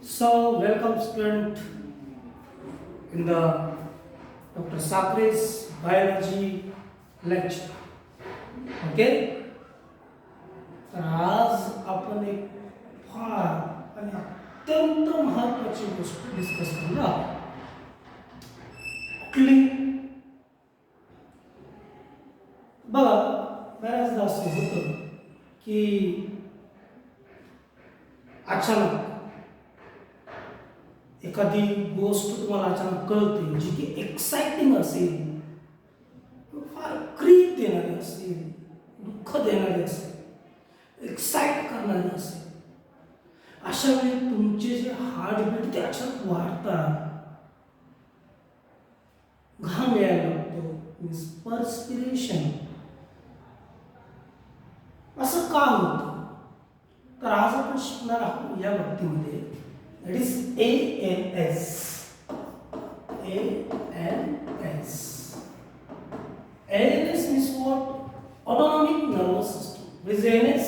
So, welcome student in the Dr. Sakre's biology lecture. Okay? तर आज आपण एक फार आणि अत्यंत महत्त्वाची गोष्ट डिस्कस करणार आहोत. कुठली? बघा, बऱ्याचदा असं होतं की अचानक एखादी गोष्ट तुम्हाला अचानक कळते जी की एक्साइटिंग असेल, फार क्रीप देणारी असेल, दुःख देणारी असेल, एक्साइट करणारी असेल. अशा वेळी तुमचे जे हार्टबीट ते अचानक वाढतात, घाम यायला लागतो, मीन्स पर्स्पिरेशन. असं का होतं? तर आज आपण शिकणार आहोत या बाबतीमध्ये. That is ANS. ANS. ANS means what? Autonomic nervous system. What is ANS?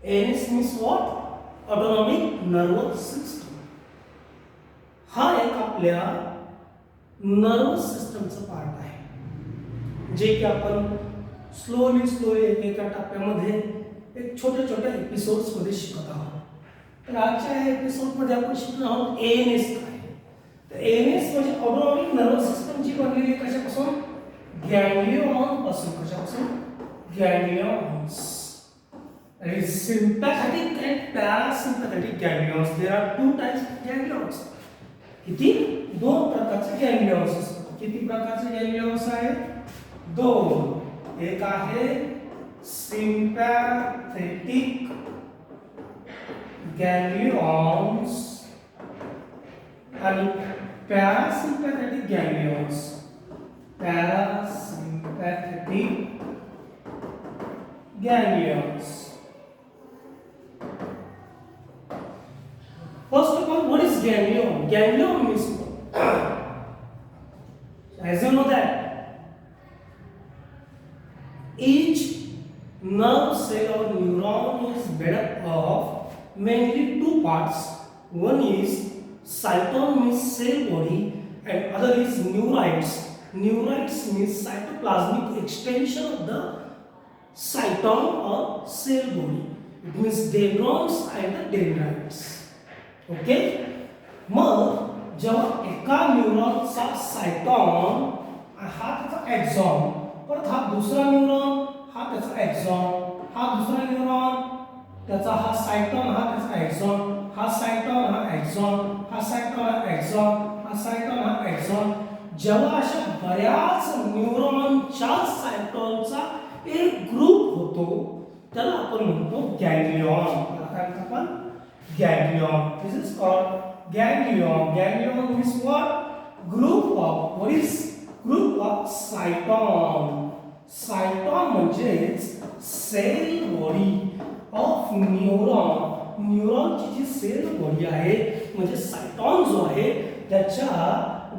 ANS means what? Autonomic nervous system. हा एक आपल्या नर्वस सिस्टमचा पार्ट आहे, जे की आपण स्लोली एका टप्प्यामध्ये एक छोट्या एपिसोड्स मध्ये शिकत आहोत. तर आजच्या एपिसोडमध्ये आपण शिकणार आहोत एएनएस काय. तर एएनएस म्हणजे ऑटोनॉमिक नर्वस सिस्टम जी बनलेली आहे कशापासून? गॅंग्लियॉन पासून. कशापासून? गॅंग्लियॉन्स. आणि sympathetic and parasympathetic ganglions. There are two types of ganglions. किती? दोन प्रकारचे गॅंग्लियॉन्स असतात. किती प्रकारचे गॅंग्लियॉन्स आहेत? दोन. एक आहे सिम्पॅथेटिक गॅंग्लियॉन्स आणि parasympathetic ganglions. Parasympathetic ganglions. First of all, what is ganglion? Ganglion means as you know that each nerve cell or neuron is made up of mainly two parts. One is cyton means cell body and other is neurites. Neurites means cytoplasmic extension of the cyton or cell body. It means dendrons and the dendrites. Okay. मग जेव्हा एका न्यूरॉनचा सायटॉन हा त्याचा एक्झॉन, परत हा दुसरा neuron हा त्याचा एक्झॉन, हा दुसरा न्यूरॉन त्याचा हा सायटॉन हा त्याचा एक्झॉन, हा सायटॉन हा एक्झॉन, हा सायटॉन हा एक्झॉन, हा सायटॉन हा एक्झॉन. जेव्हा अशा बऱ्याच न्यूरॉनच्या सायटॉनचा एक ग्रुप होतो त्याला आपण म्हणतो गॅंग्लियॉन. त्याला काय म्हणतो आपण? Ganglion. This is called ganglion. Ganglion means what? Group of. What is group of cyton? Cyton म्हणजेच सेल बॉडी ऑफ न्यूरॉन. न्यूरॉनची जी सेल बॉडी आहे म्हणजे सायटॉन जो आहे त्याच्या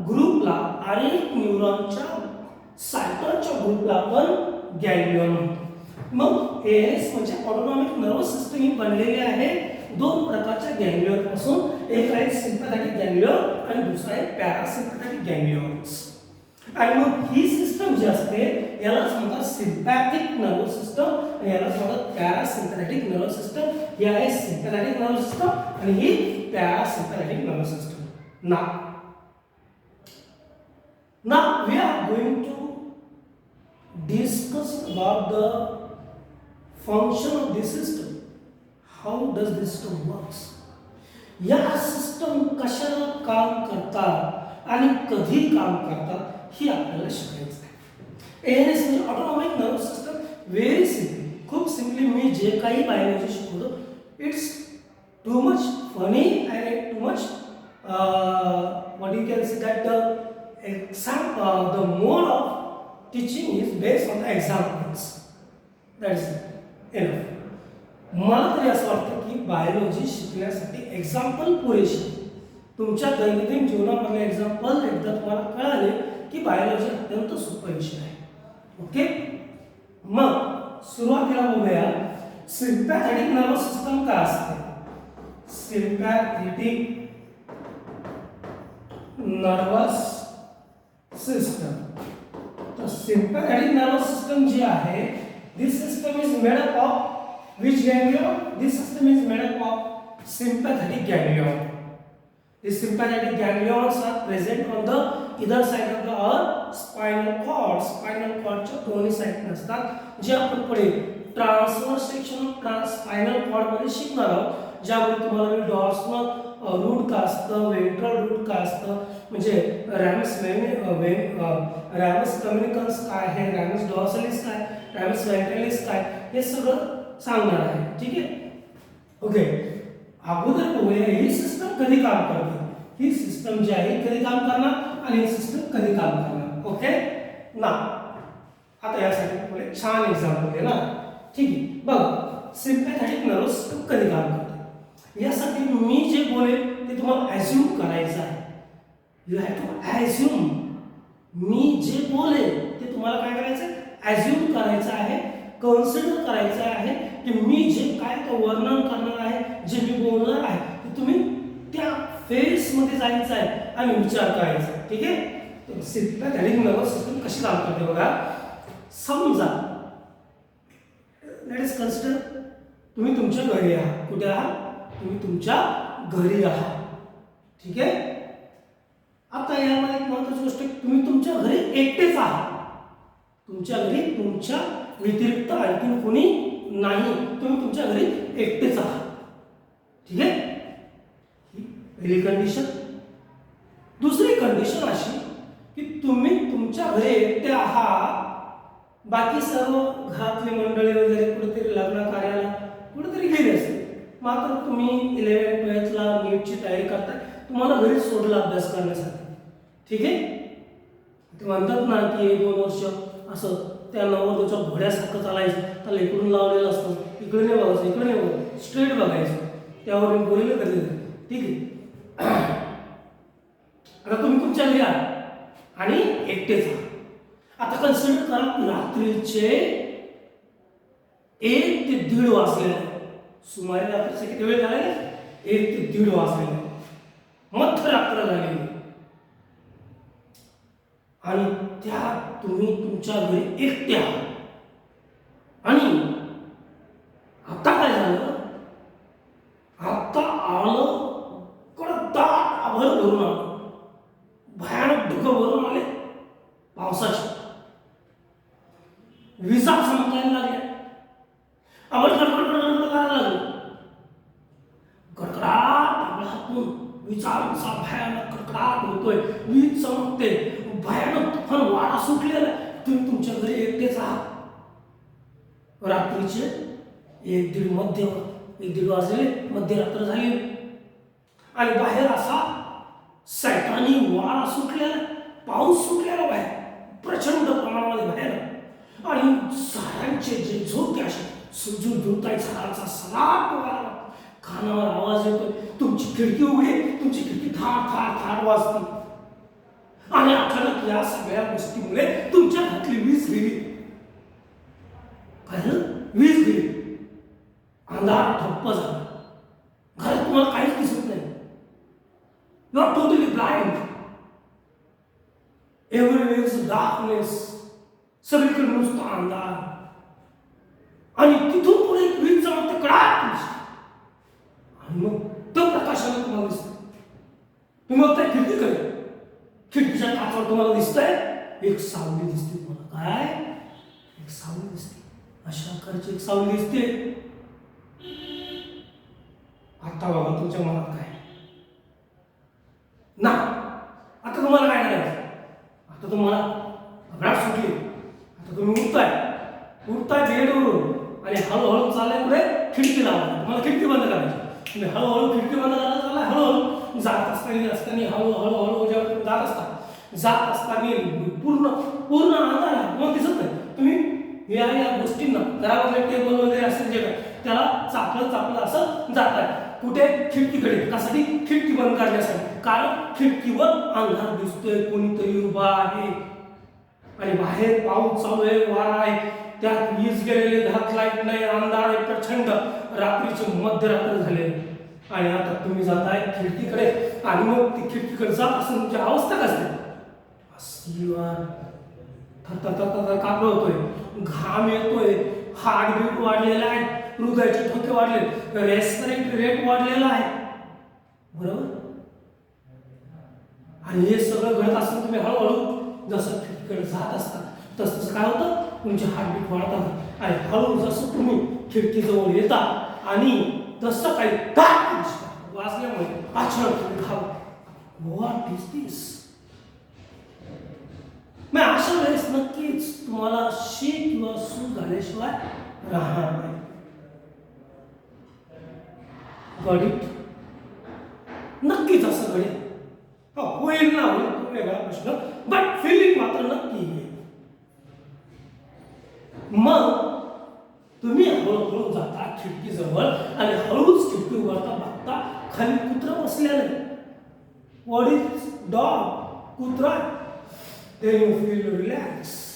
ग्रुपला अनेक न्यूरॉनच्या सायटॉनच्या ग्रुपला आपण गॅंग्लियॉन म्हणतो. मग एएनएस म्हणजे ऑटोनॉमिक नर्वस सिस्टम ही बनलेली आहे दोन प्रकारच्या गॅंग्लियॉन पासून. एक आहे सिम्पॅथेटिक गॅंग्लियॉन आणि दुसरा आहे पॅरासिम्पॅथेटिक गॅंग्लियॉन्स. आणि मग ही सिस्टम जी असते यालाच म्हणतात सिम्पॅथिक नर्वस सिस्टम आणि यालाच म्हणतात पॅरासिम्पॅथेटिक नर्वस सिस्टम. ही आहे सिम्पॅथेटिक नर्वस सिस्टम आणि ही parasympathetic nervous system. Now we are going to discuss about the function of this system. How does this system works? या सिस्टम कशा काम करतात आणि कधी काम करतात हे आपल्याला शिकायचं आहे. एएनएस म्हणजे autonomic nervous system. Very simply, खूप सिम्पली मी जे काही बायोलॉजी शिकवतो it's too much funny and too much what you can say that the mode of teaching is based on the examples. That is enough. मला तरी असं वाटतं की biology शिकण्यासाठी एक्झाम्पल पुरेशी. तुमच्या दैनंदिन जीवनामधले एक्झाम्पल एकदा तुम्हाला कळाले की बायोलॉजी अत्यंत सोपा विषय आहे. ओके. मग सुरुवातीला बघूया सिम्पॅथेटिक नर्वस सिस्टम काय असते. sympathetic nervous system. तर सिम्पॅथॅटिक नर्वस सिस्टम जी आहे, this system is made up of which ganglion? This system is made up of sympathetic ganglion. The sympathetic ganglions are present on the either side of the spinal cord. Spinal cord च्या दोन्ही side नसतात, जे आपण पुढे transverse section of spinal cord मध्ये शिकणार आहोत, ज्यामध्ये तुम्हाला मी डॉर्सनल रूट काय असतं, वेंट्रल रूट काय असतं, म्हणजे रॅमस कम्युनिकन्स काय आहे, रॅमस डॉर्सॅलिस काय, रॅमस वेंट्रॅलिस काय, हे सगळं सांगणार आहे. ठीक आहे, ओके. अगोदर बघूया ही सिस्टम कधी काम करते. ही सिस्टम जी आहे कधी काम करणार आणि ही सिस्टम कधी काम करणार. ओके ना. आता यासाठी मला छान एक्झाम्पल दे ना. ठीक आहे, बघ सिम्पॅथॅटिक नर्वस सिस्टम कधी काम करते, यासाठी मी जे बोलेल ते तुम्हाला ॲज्युम करायचं आहे. You have to assume. मी जे बोलेल ते तुम्हाला काय करायचं आहे, ॲज्युम करायचं आहे, कन्सिडर करायचं आहे की मी जे काय तो वर्णन करणार आहे, जे मी बोलणार आहे ते तुम्ही त्या फेज मध्ये जायचं आहे आणि विचार करायचा. ठीक आहे. तर सिम्पॅथॅटिक नर्वस सिस्टम कशी काम करते बघा. समजा लेट अस कन्सिडर तुम्ही तुमच्या घरी आहात. कुठे आहात? तुम्ही तुमच्या घरी आहात. ठीक आहे. आता यामध्ये एक महत्त्वाची गोष्ट, तुम्ही तुमच्या घरी एकटेच आहात. तुमच्या घरी तुमच्या व्यतिरिक्त आणखी कोणी नाही, तुम्ही तुमच्या घरी एकटेच आहात. ठीक आहे. पहिली कंडिशन. दुसरी कंडिशन अशी की तुम्ही तुमच्या घरी एकटे आहात, बाकी सर्व घरातली मंडळी वगैरे कुठेतरी लग्न कार्याला कुठेतरी गेले असते, मात्र तुम्ही 11th-12th नीटची तयारी करताय, तुम्हाला घरी सोडलं अभ्यास करण्यासाठी. ठीक आहे. ते म्हणतात ना की 2 वर्ष असं त्या नववधूच्या घोड्यासारखं चालायचं, त्याला इकडून लावलेलं असतं, इकडे नाही बघायचं, इकडे नाही बघायचं, स्ट्रेट बघायचं. त्यावर मी बोलले कधी. ठीक आहे. आता तुम्ही तुमच्या घरी आहात आणि एकटेच आहात. आता कन्सिडर करा रात्रीचे 1 ते 1:30 वाजलेले. सुमारे रात्रीचे किती वेळ झाले? 1 ते 1:30 वाजलेले, मध्यरात्र झालेली. आणि त्यात तुम्ही तुमच्या घरी एकटे आहात आणि आता काय झालं? आता आलं कडकदाट आभाळ भरून आलं, भयानक ढगं भरून आले पावसाचे, विजा चमकायला लागल्या, आभाळ कडकड करायला लागलं. कडकडाट आभाळातून विजा भयानक कडकडाट होतोय, वीज चमकते, भयानक तुफान वारा सुटलेला. तुम्ही तुमच्या घरी एकटेच आहात. रात्रीचे 1:30 वाजले, मध्यरात्र झाली आणि बाहेर असा सैतानी वारा सुटलेला, पाऊस सुटलेला बाहेर प्रचंड प्रमाणामध्ये बाहेर. आणि झाडांचे जे झोके असे सुजून झुलताय, झाडांचा सलाट वारा, कानावर आवाज येतोय, तुमची खिडकी उघडी, तुमची खिडकी थार थार थार वाजते. आणि अचानक या सगळ्या गोष्टीमुळे तुमच्या घरातली वीज गेली. काय? वीज गेली. अंधार ठप्प झाला. घरात तुम्हाला काहीच दिसत नाही. You are totally blind. Everywhere is darkness. सगळीकडे नुसता अंधार. आणि तिथून पुढे एक वीज चमकते, कडाक. आणि मग तो प्रकाशाने तुम्हाला दिसतो. तुम्ही बघताय खिडकीकडे, खिडकीच्या काचावर तुम्हाला दिसतंय एक सावली दिसते. तुम्हाला काय? एक सावली दिसते. अशा प्रकारची एक सावली दिसते. आता बघा तुमच्या मनात काय ना. आता तुम्हाला काय करायचं? आता तुम्हाला घबराट सुटली. आता तुम्ही उठताय बेडवरून आणि हळूहळू चाललाय पुढे खिडकी लावा. तुम्हाला खिडकी बंद करायची. तुम्ही हळूहळू खिडकी बंद करायला चाललाय. हळूहळू जात असताना हळूहळू जात असताना पूर्ण अंधार आहे, तुम्हाला दिसत नाही. तुम्ही या गोष्टींना घरामध्ये टेबल वगैरे असेल जे त्याला चापलं असं जात आहे. कुठे? खिडकीकडे. कशासाठी? खिडकी बंद करण्यासाठी. कारण खिडकीवर अंधार दिसतोय, कोणीतरी उभा आहे आणि बाहेर पाऊस चालू आहे, वारा आहे, त्यात वीज गेलेले, घरात लाईट नाही, अंधार आहे प्रचंड, रात्रीचे मध्यरात्र झाले आणि आता तुम्ही जाताय खिडकीकडे आणि मग ती खिडकीकडे जात असताना तुमची अवस्था कसली थर कापलं होतोय, घाम येतोय, हार्टबीट वाढलेला आहे, हृदयाचे ठोके वाढले, रेस्पिरेटरी रेट वाढलेला आहे, बरोबर. आणि हे सगळं घडत असताना तुम्ही हळूहळू जसं खिडकीकडे जात असता तसं काय होतं, तुमचे हार्टबीट वाढतात आणि हळू जसं तुम्ही खिडकीजवळ येता आणि तसं काही वाजल्यामुळे अचानक तुम्ही व्हॉट इज दिस. मग अशा वेळेस नक्कीच तुम्हाला शी किंवा सू झाल्याशिवाय राहणार नाही. गणित नक्कीच असं घडेल, होईल ना होईल तो वेगळा प्रश्न, बट फिलिंग मात्र नक्की येईल. मग तुम्ही हळूहळू जाता खिडकीजवळ आणि हळूच खिडकी उघडता बघता खाली कुत्रा बसलेलं. व्हॉट इज डॉग, कुत्रा. Then you feel relaxed.